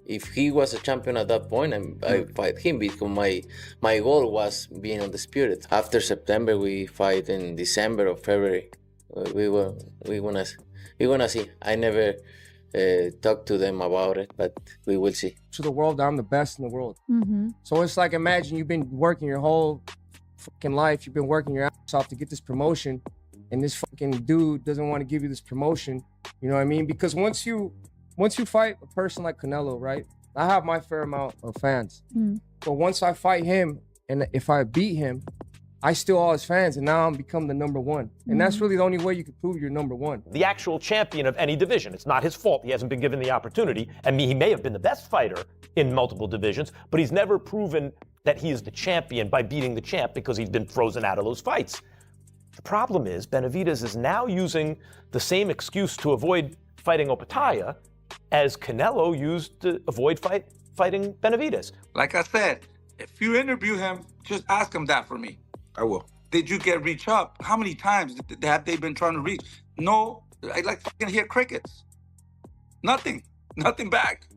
if he was a champion at that point, I fight him, because my goal was being undisputed. After September, we fight in December or February. We gonna see. I never talked to them about it, but we will see. To the world, I'm the best in the world. So it's like, imagine you've been working your whole fucking life, you've been working your ass off to get this promotion, and this fucking dude doesn't want to give you this promotion. You know what I mean? Because once you fight a person like Canelo, right? I have my fair amount of fans. But once I fight him, and if I beat him, I steal all his fans, and now I'm become the number one. And that's really the only way you can prove you're number one. The actual champion of any division. It's not his fault. He hasn't been given the opportunity. I mean, he may have been the best fighter in multiple divisions, but he's never proven that he is the champion by beating the champ, because he's been frozen out of those fights. The problem is Benavidez is now using the same excuse to avoid fighting Opetaia as Canelo used to avoid fighting Benavidez. Like I said, if you interview him, just ask him that for me. I will. Did you get reach up? How many times have they been trying to reach? No, I like fucking hear crickets. Nothing back,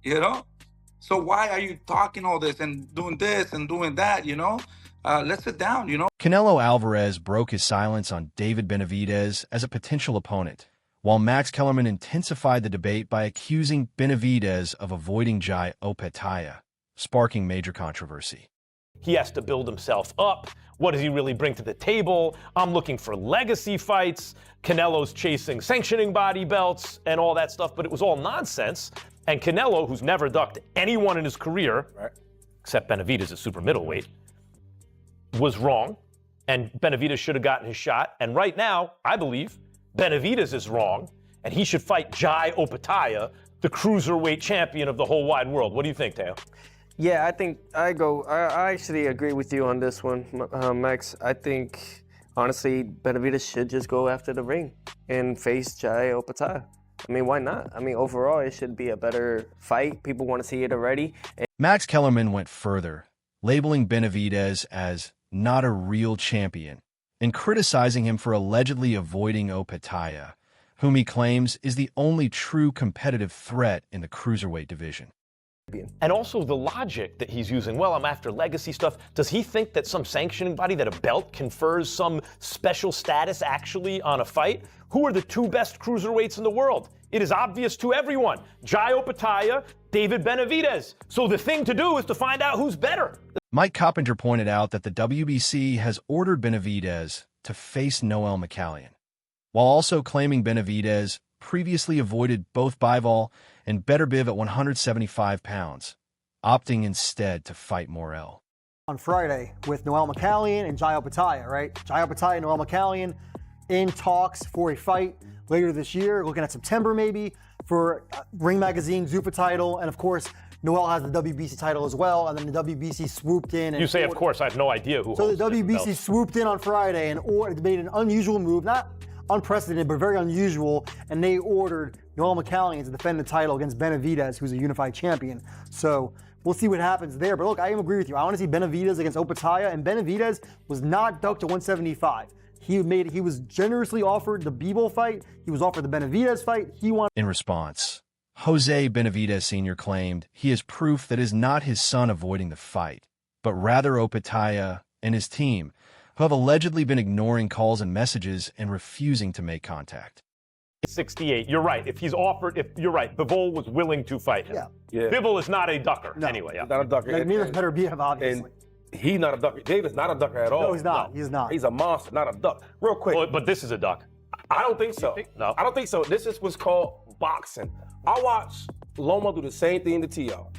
you know? So why are you talking all this and doing this and doing that, you know? Let's sit down, you know? Canelo Alvarez broke his silence on David Benavidez as a potential opponent, while Max Kellerman intensified the debate by accusing Benavidez of avoiding Jai Opetaia, sparking major controversy. He has to build himself up. What does he really bring to the table? I'm looking for legacy fights. Canelo's chasing sanctioning body belts and all that stuff, but it was all nonsense. And Canelo, who's never ducked anyone in his career, except Benavidez at super middleweight, was wrong. And Benavidez should have gotten his shot. And right now, I believe Benavidez is wrong, and he should fight Jai Opetaia, the cruiserweight champion of the whole wide world. What do you think, Teo? Yeah, I think I actually agree with you on this one, Max. I think, honestly, Benavidez should just go after the ring and face Jai Opetaia. I mean, why not? I mean, overall, it should be a better fight. People want to see it already. Max Kellerman went further, labeling Benavidez as not a real champion and criticizing him for allegedly avoiding Opetaia, whom he claims is the only true competitive threat in the cruiserweight division. And also the logic that he's using. Well, I'm after legacy stuff. Does he think that some sanctioning body, that a belt confers some special status actually on a fight? Who are the two best cruiserweights in the world? It is obvious to everyone. Jai Opetaia, David Benavidez. So the thing to do is to find out who's better. Mike Coppinger pointed out that the WBC has ordered Benavidez to face Noel McCallion, while also claiming Benavidez previously avoided both Bivol and Beterbiev at 175 pounds, opting instead to fight Morrell. On Friday with Noel McCallion and Jai Opetaia, right? Jai Opetaia and Noel McCallion in talks for a fight later this year, looking at September maybe, for Ring Magazine Zuffa title, and of course, Noel has the WBC title as well, and then the WBC swooped in. And you say, of course, I have no idea who So holds the WBC swooped in on Friday and made an unusual move, not unprecedented, but very unusual, and they ordered Noel McCallion to defend the title against Benavidez, who's a unified champion. So we'll see what happens there. But look, I agree with you. I want to see Benavidez against Opetaia, and Benavidez was not ducked to 175. He was generously offered the Bivol fight. He was offered the Benavidez fight. He wanted. In response, Jose Benavidez Sr. claimed he is proof that it is not his son avoiding the fight, but rather Opetaia and his team, who have allegedly been ignoring calls and messages and refusing to make contact. 68. You're right. If he's offered, you're right, Bivol was willing to fight him. Yeah. Bivol is not a ducker No. anyway. Yeah. He's not a ducker. Neither Beterbiev, obviously. And he's not a ducker. David's not a ducker at all. No, he's not. He's not. He's a monster, not a duck. Real quick. But this is a duck. I don't think so. No. I don't think so. This is what's called boxing. I watched Loma do the same thing to T.O.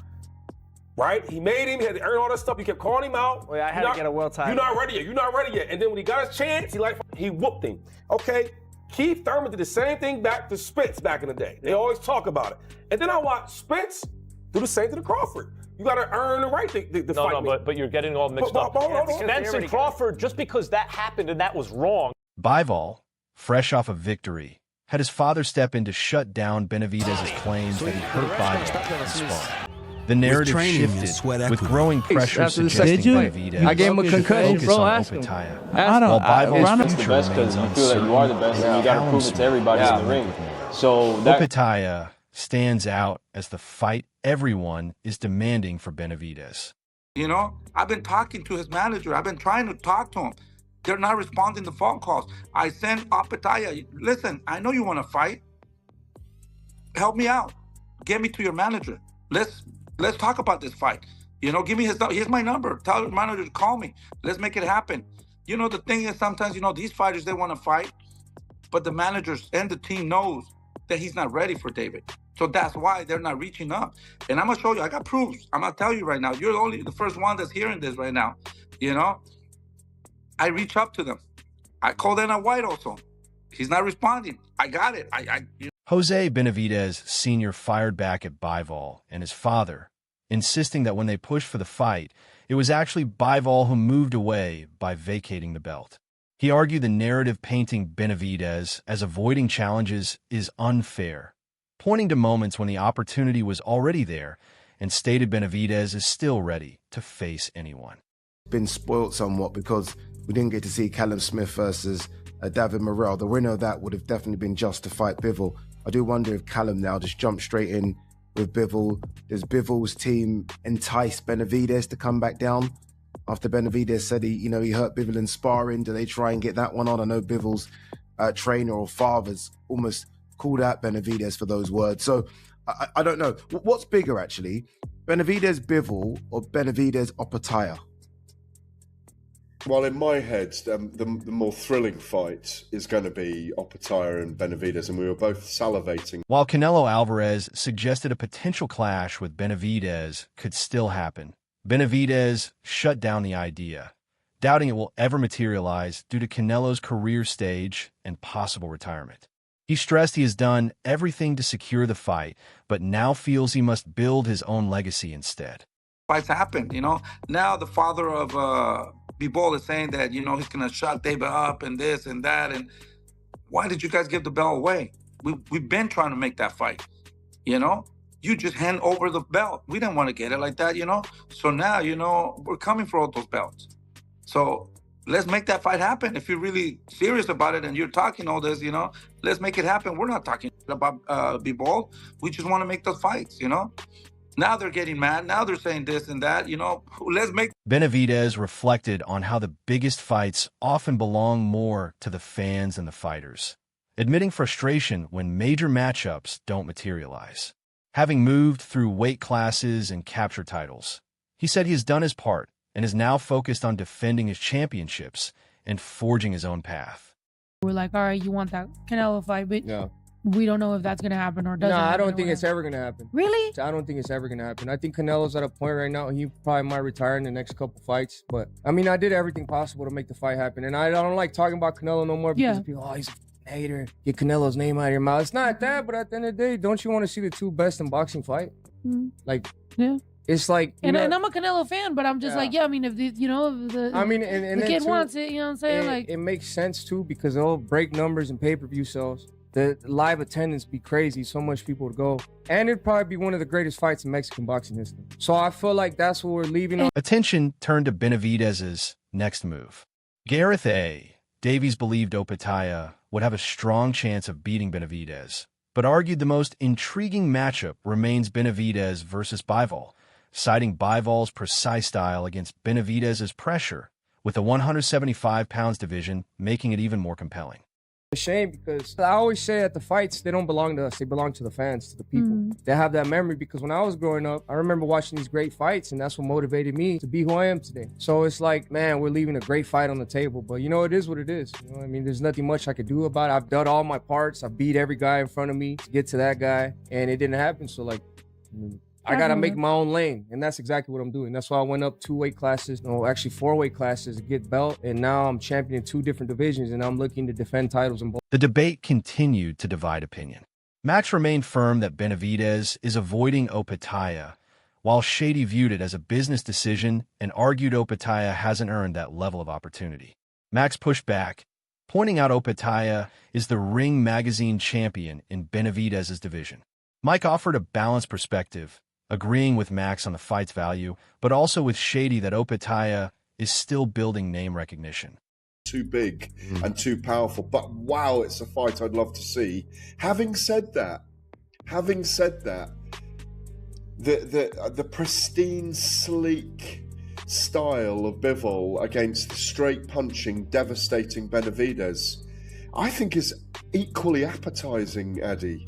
Right? He made him, he had to earn all that stuff. You kept calling him out. Well, I had to get a world title. You're not ready yet. You're not ready yet. And then when he got his chance, he whooped him. Okay? Keith Thurman did the same thing back to Spence back in the day. They always talk about it. And then I watched Spence do the same to the Crawford. You got to earn the right to fight me. But you're getting all mixed up. Hold on. Spence and Crawford, just because that happened and that was wrong. Bivol, fresh off a victory, had his father step in to shut down Benavidez's claims that he hurt Bivol in sparring. The narrative shifted, with growing pressure suggesting Benavidez I gave him a concussion, focus bro. on Ask him. Opetaia, I don't. while Bivol's the future best because remains you feel that you are the best, and you got to prove it to everybody in the ring. So that Opetaia stands out as the fight everyone is demanding for Benavidez. You know, I've been talking to his manager. I've been trying to talk to him. They're not responding to phone calls. I sent Opetaya, listen, I know you want to fight. Help me out. Get me to your manager. Let's talk about this fight. You know, give me here's my number. Tell your manager to call me. Let's make it happen. You know, the thing is sometimes, you know, these fighters, they want to fight, but the managers and the team knows that he's not ready for David. So that's why they're not reaching up. And I'm going to show you. I got proofs. I'm going to tell you right now. You're only the first one that's hearing this right now. You know, I reach up to them. I call Dana White also. He's not responding. I got it. Jose Benavidez Sr. fired back at Bivol and his father, insisting that when they pushed for the fight, it was actually Bivol who moved away by vacating the belt. He argued the narrative painting Benavidez as avoiding challenges is unfair, pointing to moments when the opportunity was already there, and stated Benavidez is still ready to face anyone. Been spoilt somewhat because we didn't get to see Callum Smith versus David Morrell. The winner of that would have definitely been just to fight Bivol. I do wonder if Callum now just jumped straight in with Bivol. Does Bivol's team entice Benavidez to come back down? After Benavidez said he hurt Bivol in sparring, do they try and get that one on? I know Bivol's trainer or father's almost called out Benavidez for those words. So I don't know. What's bigger actually? Benavidez Bivol or Benavidez Opetaya? Well, in my head, the more thrilling fight is going to be Opetaya and Benavidez, and we were both salivating. While Canelo Alvarez suggested a potential clash with Benavidez could still happen, Benavidez shut down the idea, doubting it will ever materialize due to Canelo's career stage and possible retirement. He stressed he has done everything to secure the fight, but now feels he must build his own legacy instead. Fights happen, you know. Now the father of Bivol is saying that, you know, he's going to shut David up and this and that. And why did you guys give the belt away? We've been trying to make that fight, you know. You just hand over the belt. We didn't want to get it like that, you know. So now, you know, we're coming for all those belts. So let's make that fight happen. If you're really serious about it and you're talking all this, you know, let's make it happen. We're not talking about Bivol. We just want to make those fights, you know. Now they're getting mad. Now they're saying this and that, you know. Let's make... Benavidez reflected on how the biggest fights often belong more to the fans and the fighters, admitting frustration when major matchups don't materialize. Having moved through weight classes and captured titles, he said he has done his part and is now focused on defending his championships and forging his own path. We're like, all right, you want that Canelo fight, but Yeah. we don't know if that's going to happen or doesn't. No, I happen don't or think it's whatever. ever going to happen. Really? I don't think it's ever going to happen. I think Canelo's at a point right now, he probably might retire in the next couple fights. But, I mean, I did everything possible to make the fight happen. And I don't like talking about Canelo no more because people, oh, he's a hater. Get Canelo's name out of your mouth. It's not that, but at the end of the day, don't you want to see the two best in boxing fight? Mm-hmm. Like, yeah. It's like... And I'm a Canelo fan, but I'm just like, I mean, if the, you know, if the, I mean, and the kid too, wants it, you know what I'm saying? It makes sense, too, because they'll break numbers and pay-per-view sales. The live attendance be crazy. So much people would go. And it'd probably be one of the greatest fights in Mexican boxing history. So I feel like that's what we're leaving on. Attention turned to Benavidez's next move. Gareth A. Davies believed Opetaya would have a strong chance of beating Benavidez, but argued the most intriguing matchup remains Benavidez versus Bivol, citing Bivol's precise style against Benavidez's pressure, with the 175 pounds division making it even more compelling. A shame because I always say at the fights, they don't belong to us. They belong to the fans, to the people. They have that memory because when I was growing up, I remember watching these great fights and that's what motivated me to be who I am today. So it's like, man, we're leaving a great fight on the table, but you know, it is what it is. You know, I mean, there's nothing much I could do about it. I've done all my parts. I beat every guy in front of me to get to that guy and it didn't happen. So like, I got to make my own lane, and that's exactly what I'm doing. That's why I went up 2 weight classes, no, actually 4 weight classes to get belt, and now I'm championing 2 different divisions, and I'm looking to defend titles in both. The debate continued to divide opinion. Max remained firm that Benavidez is avoiding Opetaya, while Shady viewed it as a business decision and argued Opetaya hasn't earned that level of opportunity. Max pushed back, pointing out Opetaya is the Ring Magazine champion in Benavidez's division. Mike offered a balanced perspective, agreeing with Max on the fight's value, but also with Shady that Opetaya is still building name recognition. Too big and too powerful, but wow, it's a fight I'd love to see. Having said that, Having said that, the pristine, sleek style of Bivol against the straight punching, devastating Benavidez, I think is equally appetizing, Eddie.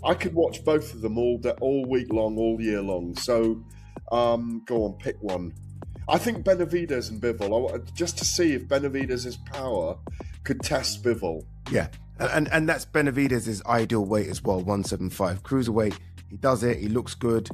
I could watch both of them all week long, all year long. So go on, pick one. I think Benavidez and Bivol, just to see if Benavidez's power could test Bivol. Yeah, and that's Benavidez's ideal weight as well, 175. Cruiserweight, he does it, he looks good.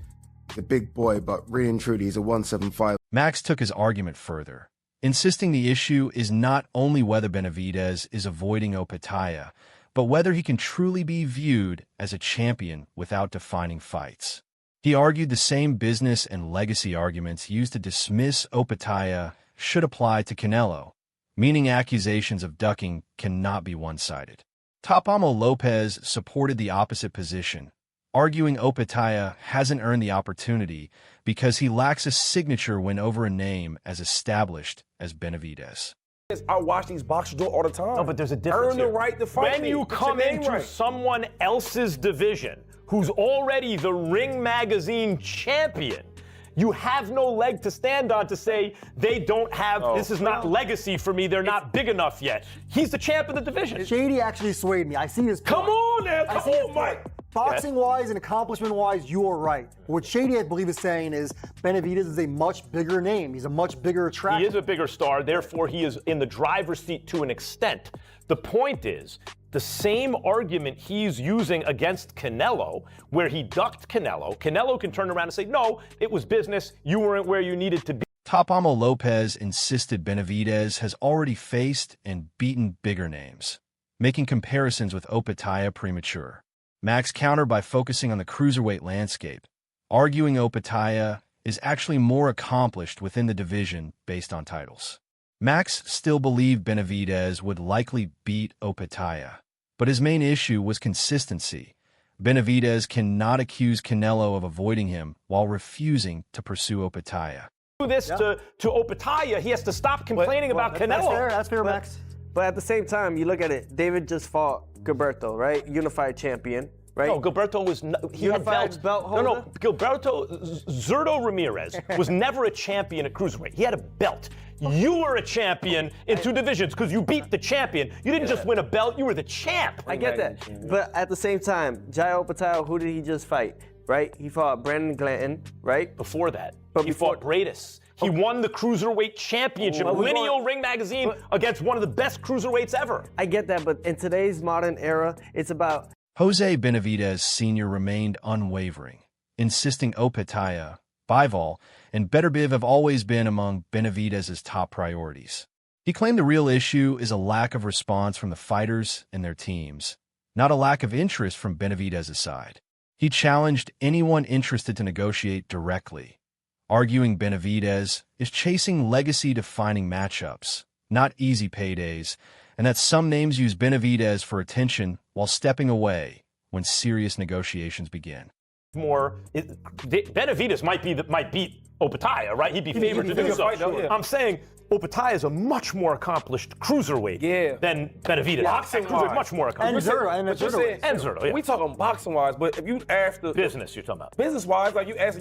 He's a big boy, but really and truly, he's a 175. Max took his argument further, insisting the issue is not only whether Benavidez is avoiding Opetaia, but whether he can truly be viewed as a champion without defining fights. He argued the same business and legacy arguments used to dismiss Opetaia should apply to Canelo, meaning accusations of ducking cannot be one-sided. Tapamo Lopez supported the opposite position, arguing Opetaia hasn't earned the opportunity because he lacks a signature win over a name as established as Benavidez. I watch these boxers do it all the time. No, but there's a difference Earn the here. right to fight When me. you Get your come name into right. someone else's division who's already the Ring Magazine champion, you have no leg to stand on to say they don't have, this is not legacy for me, they're not big enough yet. He's the champ of the division. Shady actually swayed me. I see his point. Come on now, I come see his on, Mike. point. Boxing-wise and accomplishment-wise, you are right. What Shady, I believe, is saying is Benavidez is a much bigger name. He's a much bigger attraction. He is a bigger star, therefore he is in the driver's seat to an extent. The point is, the same argument he's using against Canelo, where he ducked Canelo, Canelo can turn around and say, no, it was business, you weren't where you needed to be. Tapamo Lopez insisted Benavidez has already faced and beaten bigger names, making comparisons with Opetaia premature. Max countered by focusing on the cruiserweight landscape, arguing Opetaia is actually more accomplished within the division based on titles. Max still believed Benavidez would likely beat Opetaia, but his main issue was consistency. Benavidez cannot accuse Canelo of avoiding him while refusing to pursue Opetaia. Do this to Opetaia, he has to stop complaining about Canelo. That's fair, Max. But at the same time, you look at it, David just fought Gilberto, right? Unified champion, right? No, Gilberto was he had belts. Belt holder? No, Gilberto Zurdo Ramirez was never a champion at cruiserweight. He had a belt. You were a champion in two divisions because you beat the champion. You didn't just win a belt, you were the champ. I get that. But at the same time, Jai Opetaia, who did he just fight? Right? He fought Brandon Glanton, right? Before that, But he fought Bradis. He won the Cruiserweight Championship, lineal Ring Magazine, against one of the best cruiserweights ever. I get that, but in today's modern era, it's about... Jose Benavidez Sr. remained unwavering, insisting Opetaia, Bivol, and Beterbiev have always been among Benavidez's top priorities. He claimed the real issue is a lack of response from the fighters and their teams, not a lack of interest from Benavidez's side. He challenged anyone interested to negotiate directly, arguing Benavidez is chasing legacy-defining matchups, not easy paydays, and that some names use Benavidez for attention while stepping away when serious negotiations begin. Benavidez might beat Opetaia, right? He'd be favored to do so. I'm saying Opetaia is a much more accomplished cruiserweight than Benavidez. Boxing-wise. Much more accomplished. And Zurdo. Yeah. We talking boxing-wise, but if you ask the... Business you're talking about. Business-wise, like you ask,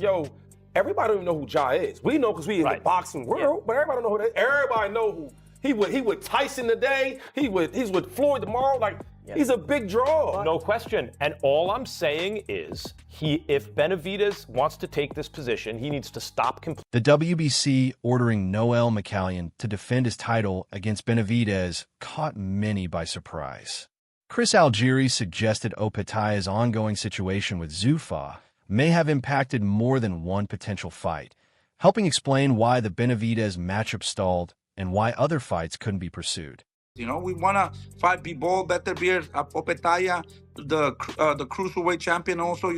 everybody don't even know who Jai is. We know because we in the boxing world, but everybody don't know who that is. Everybody know who he with Tyson today. He's with Floyd tomorrow. Like he's a big draw. No question. And all I'm saying is, if Benavidez wants to take this position, he needs to stop complaining. The WBC ordering Noel McCallion to defend his title against Benavidez caught many by surprise. Chris Algieri suggested Opetaia's ongoing situation with Zuffa may have impacted more than one potential fight, helping explain why the Benavidez matchup stalled and why other fights couldn't be pursued. We want to fight Bivol, Beterbiev, Opetaia, the cruiserweight champion also,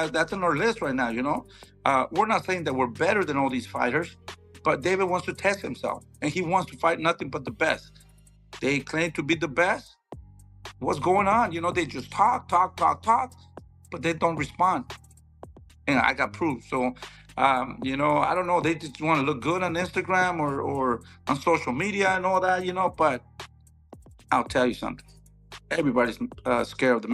that's on our list right now, We're not saying that we're better than all these fighters, but David wants to test himself, and he wants to fight nothing but the best. They claim to be the best. What's going on? They just talk, but they don't respond. And I got proof. So, I don't know. They just want to look good on Instagram or on social media and all that, but I'll tell you something. Everybody's scared of the